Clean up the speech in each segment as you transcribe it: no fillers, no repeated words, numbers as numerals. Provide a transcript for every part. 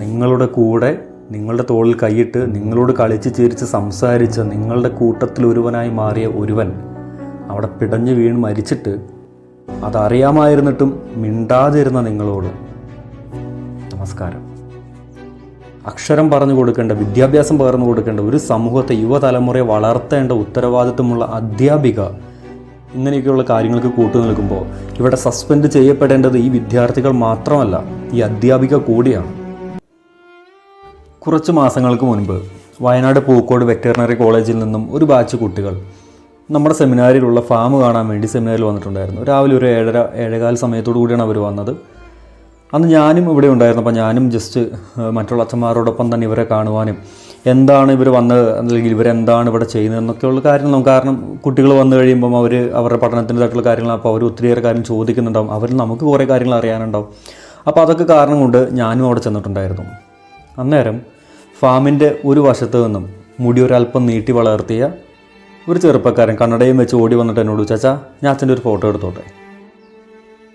നിങ്ങളുടെ കൂടെ നിങ്ങളുടെ തോളിൽ കൈയിട്ട് നിങ്ങളോട് കളിച്ച് ചിരിച്ച് സംസാരിച്ച് നിങ്ങളുടെ കൂട്ടത്തിൽ ഒരുവനായി മാറിയ ഒരുവൻ അവിടെ പിടഞ്ഞു വീണ് മരിച്ചിട്ട് അതറിയാമായിരുന്നിട്ടും മിണ്ടാതിരുന്ന നിങ്ങളോട് നമസ്കാരം. അക്ഷരം പറഞ്ഞു കൊടുക്കേണ്ട, വിദ്യാഭ്യാസം പകർന്നു കൊടുക്കേണ്ട ഒരു സമൂഹത്തെ, യുവതലമുറയെ വളർത്തേണ്ട ഉത്തരവാദിത്വമുള്ള അധ്യാപിക ഇങ്ങനെയൊക്കെയുള്ള കാര്യങ്ങൾക്ക് കൂട്ടു നിൽക്കുമ്പോൾ ഇവിടെ സസ്പെൻഡ് ചെയ്യപ്പെടേണ്ടത് ഈ വിദ്യാർത്ഥികൾ മാത്രമല്ല, ഈ അധ്യാപിക കൂടിയാണ്. കുറച്ച് മാസങ്ങൾക്ക് മുൻപ് വയനാട് പൂക്കോട് വെറ്ററിനറി കോളേജിൽ നിന്നും ഒരു ബാച്ച് കുട്ടികൾ നമ്മുടെ സെമിനാറിലുള്ള ഫാം കാണാൻ വേണ്ടി സെമിനാറിൽ വന്നിട്ടുണ്ടായിരുന്നു. രാവിലെ ഒരു 7:15 സമയത്തോടു കൂടിയാണ് അവർ വന്നത്. അന്ന് ഞാനും ഇവിടെ ഉണ്ടായിരുന്നു. അപ്പോൾ ഞാനും ജസ്റ്റ് മറ്റുള്ള അച്ഛന്മാരോടൊപ്പം തന്നെ ഇവരെ കാണുവാനും എന്താണ് ഇവർ വന്നത്, അല്ലെങ്കിൽ ഇവരെന്താണ് ഇവിടെ ചെയ്യുന്നതെന്നൊക്കെയുള്ള കാര്യങ്ങളും, കാരണം കുട്ടികൾ വന്നു കഴിയുമ്പം അവർ അവരുടെ പഠനത്തിൻ്റെതായിട്ടുള്ള കാര്യങ്ങൾ, അപ്പോൾ അവർ ഒത്തിരിയേറെ കാര്യം ചോദിക്കുന്നുണ്ടാവും, അവരിൽ നമുക്ക് കുറേ കാര്യങ്ങൾ അറിയാനുണ്ടാവും. അപ്പോൾ അതൊക്കെ കാരണം കൊണ്ട് ഞാനും അവിടെ ചെന്നിട്ടുണ്ടായിരുന്നു. അന്നേരം ഫാമിൻ്റെ ഒരു വശത്ത് നിന്നും മുടി ഒരല്പം നീട്ടി വളർത്തിയ ഒരു ചെറുപ്പക്കാരൻ കണ്ണടയും വെച്ച് ഓടി വന്നിട്ട് എന്നോട്, ചാച്ചാ ഞാൻ അച്ഛൻ്റെ ഒരു ഫോട്ടോ എടുത്തോട്ടെ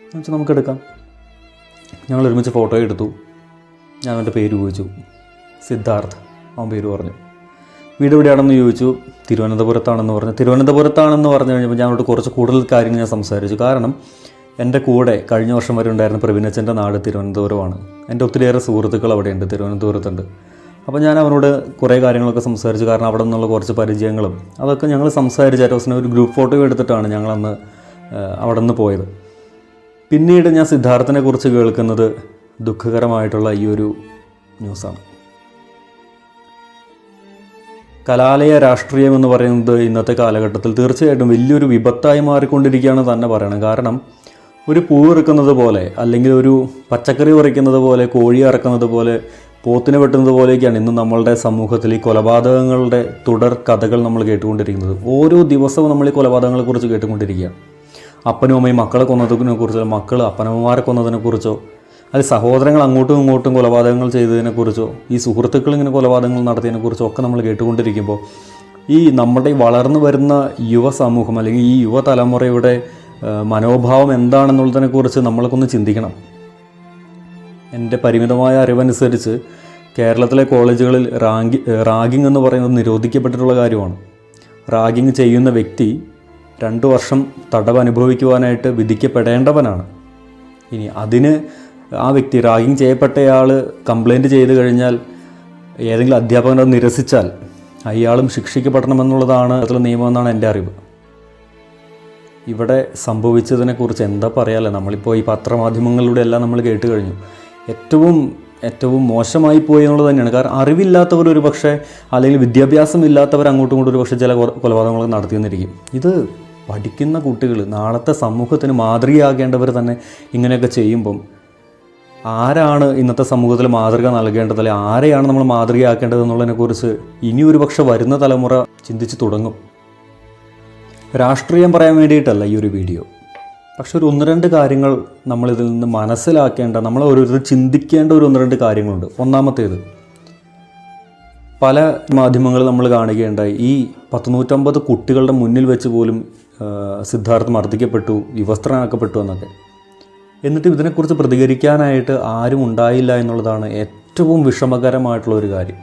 എന്ന് വെച്ചാൽ നമുക്കെടുക്കാം. ഞങ്ങൾ ഒരുമിച്ച് ഫോട്ടോ എടുത്തു. ഞാൻ അവൻ്റെ പേര് ചോദിച്ചു, സിദ്ധാർത്ഥ്. അവൻ പേര് പറഞ്ഞു. വീട് എവിടെയാണെന്ന് ചോദിച്ചു. തിരുവനന്തപുരത്താണെന്ന് പറഞ്ഞു. തിരുവനന്തപുരത്താണെന്ന് പറഞ്ഞു കഴിഞ്ഞപ്പോൾ ഞാനോട് കുറച്ച് കൂടുതൽ കാര്യങ്ങൾ ഞാൻ സംസാരിച്ചു. കാരണം എൻ്റെ കൂടെ കഴിഞ്ഞ വർഷം വരെ ഉണ്ടായിരുന്ന പ്രവീണച്ചൻ്റെ നാട് തിരുവനന്തപുരമാണ്. എൻ്റെ ഒത്തിരിയേറെ സുഹൃത്തുക്കൾ അവിടെയുണ്ട്, തിരുവനന്തപുരത്തുണ്ട്. അപ്പോൾ ഞാൻ അവനോട് കുറേ കാര്യങ്ങളൊക്കെ സംസാരിച്ചു. കാരണം അവിടെ നിന്നുള്ള കുറച്ച് പരിചയങ്ങളും അതൊക്കെ ഞങ്ങൾ സംസാരിച്ച് അവസാനം ഒരു ഗ്രൂപ്പ് ഫോട്ടോ എടുത്തിട്ടാണ് ഞങ്ങളന്ന് അവിടെ നിന്ന് പോയത്. പിന്നീട് ഞാൻ സിദ്ധാർത്ഥിനെ കുറിച്ച് കേൾക്കുന്നത് ദുഃഖകരമായിട്ടുള്ള ഈ ഒരു ന്യൂസാണ്. കലാലയ രാഷ്ട്രീയം എന്ന് പറയുന്നത് ഇന്നത്തെ കാലഘട്ടത്തിൽ തീർച്ചയായിട്ടും വലിയൊരു വിപത്തായി മാറിക്കൊണ്ടിരിക്കുകയാണ് തന്നെ പറയണം. കാരണം ഒരു പൂ ഇറക്കുന്നത് പോലെ, അല്ലെങ്കിൽ ഒരു പച്ചക്കറി പറിക്കുന്നത് പോലെ, കോഴി ഇറക്കുന്നത് പോലെ, പോത്തിനെ വെട്ടുന്നത് പോലെയൊക്കെയാണ് ഇന്ന് നമ്മളുടെ സമൂഹത്തിൽ ഈ കൊലപാതകങ്ങളുടെ തുടർ കഥകൾ നമ്മൾ കേട്ടുകൊണ്ടിരിക്കുന്നത്. ഓരോ ദിവസവും നമ്മൾ ഈ കൊലപാതകങ്ങളെക്കുറിച്ച് കേട്ടുകൊണ്ടിരിക്കുക. അപ്പനും അമ്മയും മക്കളെ കൊന്നതിനെ കുറിച്ചോ, മക്കൾ അപ്പനമ്മമാരെ കൊന്നതിനെക്കുറിച്ചോ, അത് സഹോദരങ്ങൾ അങ്ങോട്ടും ഇങ്ങോട്ടും കൊലപാതകങ്ങൾ ചെയ്തതിനെക്കുറിച്ചോ, ഈ സുഹൃത്തുക്കൾ ഇങ്ങനെ കൊലപാതകങ്ങൾ നടത്തിയതിനെക്കുറിച്ചോ ഒക്കെ നമ്മൾ കേട്ടുകൊണ്ടിരിക്കുമ്പോൾ ഈ നമ്മുടെ വളർന്നു വരുന്ന യുവസമൂഹം, അല്ലെങ്കിൽ ഈ യുവതലമുറയുടെ മനോഭാവം എന്താണെന്നുള്ളതിനെക്കുറിച്ച് നമ്മളൊക്കെ ചിന്തിക്കണം. എൻ്റെ പരിമിതമായ അറിവനുസരിച്ച് കേരളത്തിലെ കോളേജുകളിൽ റാഗിംഗ് എന്ന് പറയുന്നത് നിരോധിക്കപ്പെട്ടിട്ടുള്ള കാര്യമാണ്. റാഗിംഗ് ചെയ്യുന്ന വ്യക്തി 2 വർഷം തടവ് അനുഭവിക്കുവാനായിട്ട് വിധിക്കപ്പെടേണ്ടവനാണ്. ഇനി അതിന് ആ വ്യക്തി, റാഗിംഗ് ചെയ്യപ്പെട്ടയാൾ കംപ്ലൈൻറ്റ് ചെയ്ത് കഴിഞ്ഞാൽ, ഏതെങ്കിലും അധ്യാപകൻ അത് നിരസിച്ചാൽ അയാളും ശിക്ഷിക്കപ്പെടണമെന്നുള്ളതാണ് അതിലെ നിയമമെന്നാണ് എൻ്റെ അറിവ്. ഇവിടെ സംഭവിച്ചതിനെക്കുറിച്ച് എന്താ പറയാല്ലേ, നമ്മളിപ്പോൾ ഈ പത്രമാധ്യമങ്ങളിലൂടെ എല്ലാം നമ്മൾ കേട്ട് കഴിഞ്ഞു. ഏറ്റവും മോശമായി പോയി എന്നുള്ളത് തന്നെയാണ്. കാരണം അറിവില്ലാത്തവർ ഒരു പക്ഷേ, അല്ലെങ്കിൽ വിദ്യാഭ്യാസം ഇല്ലാത്തവർ അങ്ങോട്ടും ഇങ്ങോട്ടും ഒരു പക്ഷേ ചില കൊലപാതകങ്ങളൊക്കെ നടത്തിയെന്നിരിക്കും. ഇത് പഠിക്കുന്ന കുട്ടികൾ, നാളത്തെ സമൂഹത്തിന് മാതൃകയാകേണ്ടവർ തന്നെ ഇങ്ങനെയൊക്കെ ചെയ്യുമ്പം ആരാണ് ഇന്നത്തെ സമൂഹത്തിൽ മാതൃക നൽകേണ്ടത്, അല്ലെങ്കിൽ ആരെയാണ് നമ്മൾ മാതൃകയാക്കേണ്ടത് എന്നുള്ളതിനെക്കുറിച്ച് ഇനി ഒരു പക്ഷെ വരുന്ന തലമുറ ചിന്തിച്ച് തുടങ്ങും. രാഷ്ട്രീയം പറയാൻ വേണ്ടിയിട്ടല്ല ഈ ഒരു വീഡിയോ, പക്ഷെ ഒരു 1-2 കാര്യങ്ങൾ നമ്മളിതിൽ നിന്ന് മനസ്സിലാക്കേണ്ട, നമ്മൾ ഓരോരുത്തർ ചിന്തിക്കേണ്ട ഒരു 1-2 കാര്യങ്ങളുണ്ട്. ഒന്നാമത്തേത്, പല മാധ്യമങ്ങൾ നമ്മൾ കാണുകയുണ്ടായി, ഈ 150 കുട്ടികളുടെ മുന്നിൽ വെച്ച് പോലും സിദ്ധാർത്ഥ് മർദ്ദിക്കപ്പെട്ടു, വിവസ്ത്രനാക്കപ്പെട്ടു എന്നൊക്കെ. എന്നിട്ട് ഇതിനെക്കുറിച്ച് പ്രതികരിക്കാനായിട്ട് ആരും ഉണ്ടായില്ല എന്നുള്ളതാണ് ഏറ്റവും വിഷമകരമായിട്ടുള്ള ഒരു കാര്യം.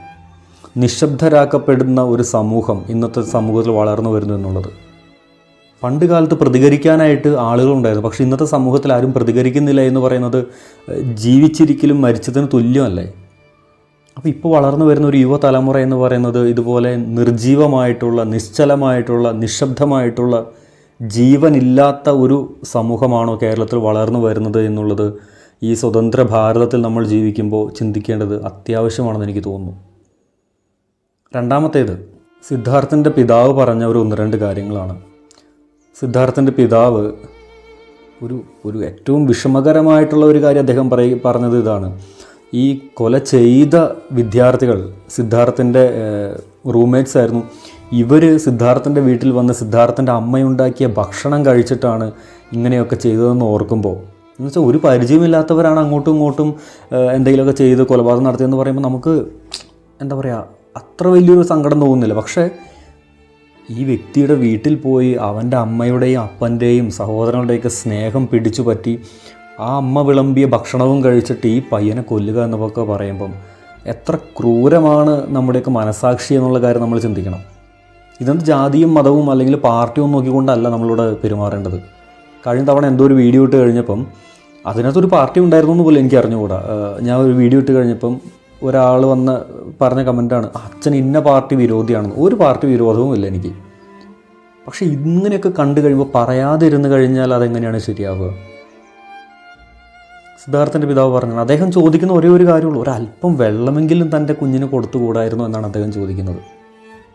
നിശബ്ദരാക്കപ്പെടുന്ന ഒരു സമൂഹം ഇന്നത്തെ സമൂഹത്തിൽ വളർന്നു വരുന്നു എന്നുള്ളത്. പണ്ട് കാലത്ത് പ്രതികരിക്കാനായിട്ട് ആളുകളുണ്ടായിരുന്നു, പക്ഷേ ഇന്നത്തെ സമൂഹത്തിൽ ആരും പ്രതികരിക്കുന്നില്ല എന്ന് പറയുന്നത് ജീവിച്ചിരിക്കലും മരിച്ചതിന് തുല്യമല്ലേ. അപ്പോൾ ഇപ്പോൾ വളർന്നു വരുന്ന ഒരു യുവതലമുറ എന്ന് പറയുന്നത് ഇതുപോലെ നിർജീവമായിട്ടുള്ള, നിശ്ചലമായിട്ടുള്ള, നിശബ്ദമായിട്ടുള്ള, ജീവനില്ലാത്ത ഒരു സമൂഹമാണോ കേരളത്തിൽ വളർന്നു വരുന്നത് എന്നുള്ളത് ഈ സ്വതന്ത്ര ഭാരതത്തിൽ നമ്മൾ ജീവിക്കുമ്പോൾ ചിന്തിക്കേണ്ടത് അത്യാവശ്യമാണെന്ന് എനിക്ക് തോന്നുന്നു. രണ്ടാമത്തേത്, സിദ്ധാർത്ഥിൻ്റെ പിതാവ് പറഞ്ഞ ഒരു 1-2 കാര്യങ്ങളാണ്. സിദ്ധാർത്ഥിൻ്റെ പിതാവ് ഒരു ഏറ്റവും വിഷമകരമായിട്ടുള്ള ഒരു കാര്യം അദ്ദേഹം പറഞ്ഞത് ഇതാണ്. ഈ കൊല ചെയ്ത വിദ്യാർത്ഥികൾ സിദ്ധാർത്ഥിൻ്റെ റൂംമേറ്റ്സ് ആയിരുന്നു. ഇവർ സിദ്ധാർത്ഥിൻ്റെ വീട്ടിൽ വന്ന് സിദ്ധാർത്ഥിൻ്റെ അമ്മയുണ്ടാക്കിയ ഭക്ഷണം കഴിച്ചിട്ടാണ് ഇങ്ങനെയൊക്കെ ചെയ്തതെന്ന് ഓർക്കുമ്പോൾ, എന്നുവെച്ചാൽ ഒരു പരിചയമില്ലാത്തവരാണ് അങ്ങോട്ടും ഇങ്ങോട്ടും എന്തെങ്കിലുമൊക്കെ ചെയ്ത് കൊലപാതകം നടത്തിയെന്ന് പറയുമ്പോൾ നമുക്ക് എന്താ പറയുക, അത്ര വലിയൊരു സങ്കടം തോന്നുന്നില്ല. പക്ഷേ ഈ വ്യക്തിയുടെ വീട്ടിൽ പോയി അവൻ്റെ അമ്മയുടെയും അപ്പൻ്റെയും സഹോദരങ്ങളുടെയൊക്കെ സ്നേഹം പിടിച്ചു പറ്റി ആ അമ്മ വിളമ്പിയ ഭക്ഷണവും കഴിച്ചിട്ട് ഈ പയ്യനെ കൊല്ലുക എന്നൊക്കെ പറയുമ്പം എത്ര ക്രൂരമാണ് നമ്മുടെയൊക്കെ മനസാക്ഷി എന്നുള്ള കാര്യം നമ്മൾ ചിന്തിക്കണം. ഇതെന്ത് ജാതിയും മതവും അല്ലെങ്കിൽ പാർട്ടിയും നോക്കിക്കൊണ്ടല്ല നമ്മളിവിടെ പെരുമാറേണ്ടത്. കഴിഞ്ഞ തവണ എന്തോ ഒരു വീഡിയോ ഇട്ട് കഴിഞ്ഞപ്പം അതിനകത്തൊരു പാർട്ടി ഉണ്ടായിരുന്നു എന്ന് പോലും എനിക്ക് അറിഞ്ഞുകൂടാ. ഞാൻ ഒരു വീഡിയോ ഇട്ട് കഴിഞ്ഞപ്പം ഒരാൾ വന്ന് പറഞ്ഞ കമൻറ്റാണ്, അച്ഛൻ ഇന്ന പാർട്ടി വിരോധിയാണെന്ന്. ഒരു പാർട്ടി വിരോധവും ഇല്ല എനിക്ക്. പക്ഷേ ഇങ്ങനെയൊക്കെ കണ്ടു കഴിയുമ്പോൾ പറയാതിരുന്ന് കഴിഞ്ഞാൽ അതെങ്ങനെയാണ് ശരിയാവുക? സിദ്ധാർത്ഥൻ്റെ പിതാവ് പറഞ്ഞത്, അദ്ദേഹം ചോദിക്കുന്ന ഒരേ ഒരു കാര്യമുള്ളൂ, ഒരല്പം വെള്ളമെങ്കിലും തൻ്റെ കുഞ്ഞിന് കൊടുത്തുകൂടായിരുന്നു എന്നാണ് അദ്ദേഹം ചോദിക്കുന്നത്.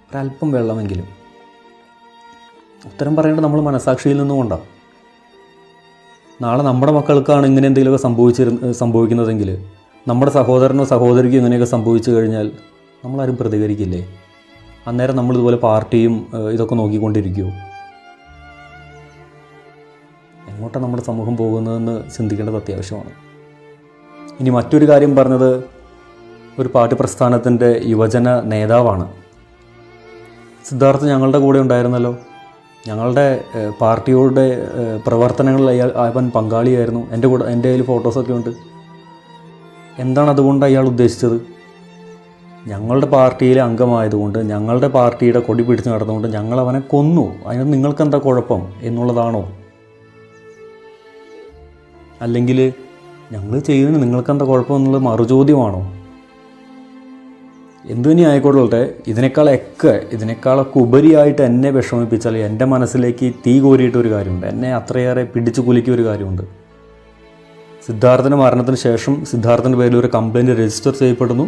ഒരല്പം വെള്ളമെങ്കിലും. ഉത്തരം പറയേണ്ടത് നമ്മൾ മനസാക്ഷിയിൽ നിന്നുകൊണ്ടാണ്. നാളെ നമ്മുടെ മക്കൾക്കാണ് ഇങ്ങനെ എന്തെങ്കിലുമൊക്കെ സംഭവിക്കുന്നതെങ്കിൽ, നമ്മുടെ സഹോദരനോ സഹോദരിക്കോ ഇങ്ങനെയൊക്കെ സംഭവിച്ചു കഴിഞ്ഞാൽ നമ്മളാരും പ്രതികരിക്കില്ലേ? അന്നേരം നമ്മളിതുപോലെ പാർട്ടിയും ഇതൊക്കെ നോക്കിക്കൊണ്ടിരിക്കുമോ? എങ്ങോട്ടാണ് നമ്മുടെ സമൂഹം പോകുന്നതെന്ന് ചിന്തിക്കേണ്ടത് അത്യാവശ്യമാണ്. ഇനി മറ്റൊരു കാര്യം പറഞ്ഞത് ഒരു പാർട്ടി പ്രസ്ഥാനത്തിൻ്റെ യുവജന നേതാവാണ്. സിദ്ധാർത്ഥ് ഞങ്ങളുടെ കൂടെ ഉണ്ടായിരുന്നല്ലോ. ഞങ്ങളുടെ പാർട്ടിയുടെ പ്രവർത്തനങ്ങളിൽ അവൻ പങ്കാളിയായിരുന്നു. എൻ്റെ കയ്യിൽ ഫോട്ടോസൊക്കെ ഉണ്ട്. എന്താണ് അതുകൊണ്ട് അയാൾ ഉദ്ദേശിച്ചത്? ഞങ്ങളുടെ പാർട്ടിയിലെ അംഗമായതുകൊണ്ട്, ഞങ്ങളുടെ പാർട്ടിയുടെ കൊടി പിടിച്ച് നടന്നുകൊണ്ട് ഞങ്ങളവനെ കൊന്നു, അതിന് നിങ്ങൾക്കെന്താ കുഴപ്പം എന്നുള്ളതാണോ? അല്ലെങ്കിൽ ഞങ്ങൾ ചെയ്യുന്നതിന് നിങ്ങൾക്കെന്താ കുഴപ്പം എന്നുള്ളത് മറുചോദ്യമാണോ? എന്തു തന്നെ ആയിക്കോട്ടെ, ഇതിനേക്കാളൊക്കെ ഉപരിയായിട്ട് എന്നെ വിഷമിപ്പിച്ചാൽ എൻ്റെ മനസ്സിലേക്ക് തീ കോരിയിട്ടൊരു കാര്യമുണ്ട്, എന്നെ അത്രയേറെ പിടിച്ചു കുലുക്കിയ ഒരു കാര്യമുണ്ട്. സിദ്ധാർത്ഥൻ്റെ മരണത്തിന് ശേഷം സിദ്ധാർത്ഥൻ്റെ പേരിൽ ഒരു കംപ്ലയിൻറ്റ് രജിസ്റ്റർ ചെയ്യപ്പെടുന്നു.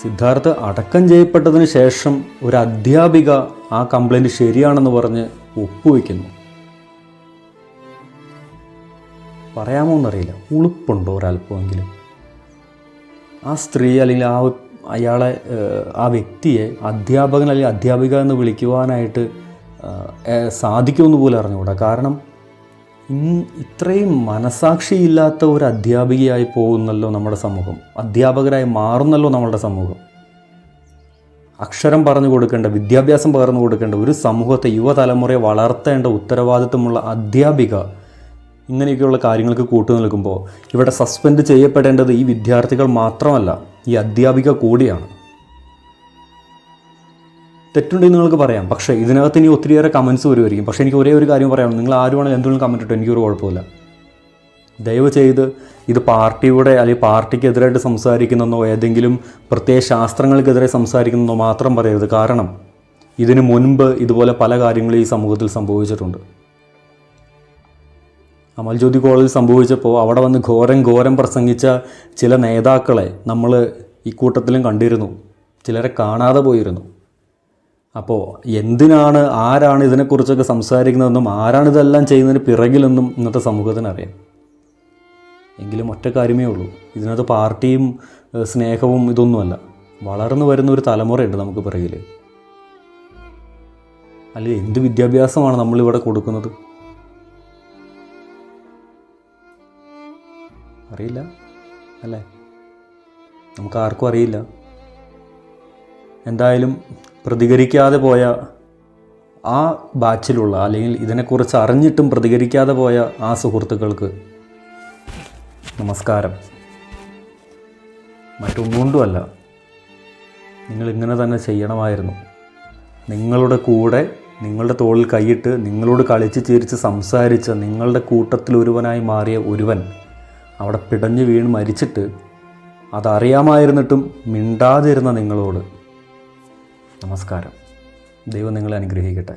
സിദ്ധാർത്ഥ് അടക്കം ചെയ്യപ്പെട്ടതിന് ശേഷം ഒരു അധ്യാപിക ആ കംപ്ലയിൻറ്റ് ശരിയാണെന്ന് പറഞ്ഞ് ഒപ്പുവെക്കുന്നു. പറയാമോ എന്നറിയില്ല. ഉളുപ്പുണ്ടോ ഒരല്പമെങ്കിലും? ആ സ്ത്രീ അല്ലെങ്കിൽ ആ വ്യക്തിയെ അധ്യാപകൻ അല്ലെങ്കിൽ അധ്യാപിക എന്ന് വിളിക്കുവാനായിട്ട് സാധിക്കുമെന്ന് പോലും അറിഞ്ഞുകൂടാ. കാരണം ഇത്രയും മനസാക്ഷിയില്ലാത്ത ഒരു അധ്യാപികയായി പോകുന്നല്ലോ നമ്മുടെ സമൂഹം, അധ്യാപകരായി മാറുന്നല്ലോ നമ്മളുടെ സമൂഹം. അക്ഷരം പറഞ്ഞു കൊടുക്കേണ്ട, വിദ്യാഭ്യാസം പകർന്നു കൊടുക്കേണ്ട ഒരു സമൂഹത്തെ, യുവതലമുറയെ വളർത്തേണ്ട ഉത്തരവാദിത്വമുള്ള അധ്യാപിക ഇങ്ങനെയൊക്കെയുള്ള കാര്യങ്ങൾക്ക് കൂട്ടു നിൽക്കുമ്പോൾ ഇവിടെ സസ്പെൻഡ് ചെയ്യപ്പെടേണ്ടത് ഈ വിദ്യാർത്ഥികൾ മാത്രമല്ല, ഈ അധ്യാപിക കൂടിയാണ്. തെറ്റുണ്ടെങ്കിൽ നിങ്ങൾക്ക് പറയാം, പക്ഷേ ഇതിനകത്ത് ഇനി ഒത്തിരിയേറെ കമൻസ് വരുമായിരിക്കും. പക്ഷേ എനിക്ക് ഒരേ ഒരു കാര്യം പറയാം, നിങ്ങൾ ആരുവാണെങ്കിൽ എന്തെങ്കിലും കമൻറ്റ് ഇട്ടോ, എനിക്കൊരു കുഴപ്പമില്ല. ദയവ് ചെയ്ത് ഇത് പാർട്ടിയുടെ അല്ലെങ്കിൽ പാർട്ടിക്കെതിരായിട്ട് സംസാരിക്കുന്നതെന്നോ ഏതെങ്കിലും പ്രത്യേക ശാസ്ത്രങ്ങൾക്കെതിരെ സംസാരിക്കുന്നതെന്നോ മാത്രം പറയരുത്. കാരണം ഇതിനു മുൻപ് ഇതുപോലെ പല കാര്യങ്ങളും ഈ സമൂഹത്തിൽ സംഭവിച്ചിട്ടുണ്ട്. അമൽജ്യോതി കോളേജിൽ സംഭവിച്ചപ്പോൾ അവിടെ വന്ന് ഘോരം പ്രസംഗിച്ച ചില നേതാക്കളെ നമ്മൾ ഈ കൂട്ടത്തിലും കണ്ടിരുന്നു, ചിലരെ കാണാതെ പോയിരുന്നു. അപ്പോൾ ആരാണ് ഇതിനെക്കുറിച്ചൊക്കെ സംസാരിക്കുന്നതെന്നും ആരാണിതെല്ലാം ചെയ്യുന്നതിന് പിറകിലെന്നും ഇന്നത്തെ സമൂഹത്തിന് അറിയാം. എങ്കിലും ഒറ്റ കാര്യമേ ഉള്ളൂ, ഇതിനകത്ത് പാർട്ടിയും സ്നേഹവും ഇതൊന്നുമല്ല. വളർന്നു വരുന്ന ഒരു തലമുറയുണ്ട് നമുക്ക് പിറകിൽ. അല്ലെങ്കിൽ എന്ത് വിദ്യാഭ്യാസമാണ് നമ്മളിവിടെ കൊടുക്കുന്നത്? അറിയില്ല അല്ലേ? നമുക്ക് ആർക്കും അറിയില്ല. എന്തായാലും പ്രതികരിക്കാതെ പോയ ആ ബാച്ചിലുള്ള, അല്ലെങ്കിൽ ഇതിനെക്കുറിച്ച് അറിഞ്ഞിട്ടും പ്രതികരിക്കാതെ പോയ ആ സുഹൃത്തുക്കൾക്ക് നമസ്കാരം. മറ്റൊന്നുകൊണ്ടുമല്ല, നിങ്ങളിങ്ങനെ തന്നെ ചെയ്യണമായിരുന്നു. നിങ്ങളുടെ കൂടെ, നിങ്ങളുടെ തോളിൽ കൈയിട്ട്, നിങ്ങളോട് കളിച്ച് ചിരിച്ച് സംസാരിച്ച, നിങ്ങളുടെ കൂട്ടത്തിൽ ഒരുവനായി മാറിയ ഒരുവൻ അവിടെ പിടഞ്ഞു വീണ് മരിച്ചിട്ട് അതറിയാമായിരുന്നിട്ടും മിണ്ടാതിരുന്ന നിങ്ങളോട് നമസ്കാരം. ദൈവം നിങ്ങളെ അനുഗ്രഹിക്കട്ടെ.